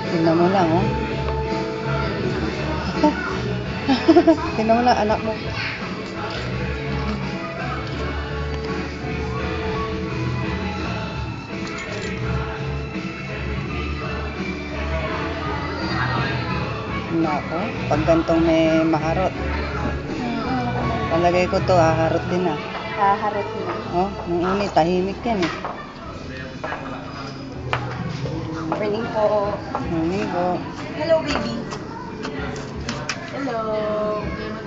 Tingnan mo lang, oh. Tingnan mo lang, anak mo. Nako, pag gantong may maharot. Palagay ko to, haharot din ah. Haharot na. Oh, nung uni, tahimik yan eh. Morning po. Morning po. Hello, baby. Hello.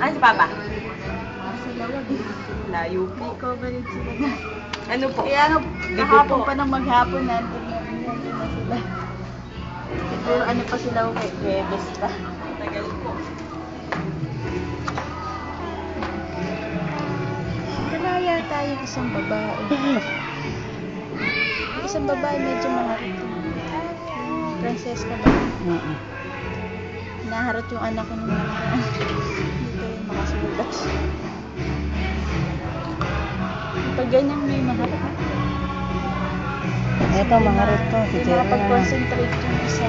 Ano si Papa? Sa lawag. Layo po. Coverage sila na. Ano po? Kaya nga, kahapon pa ng maghapon nandun na sila. Siguro ano pa sila kay Webes pa. Tagal po. Malaya tayo isang babae. Isang babae medyo maharot. Francesca ba? Naharot yung anak ko nung nakaraan. Dito yung makasulat. Pag ganyan may maharot. Ito, maharot to. Si Jerry. Makapag-concentrate yung isa.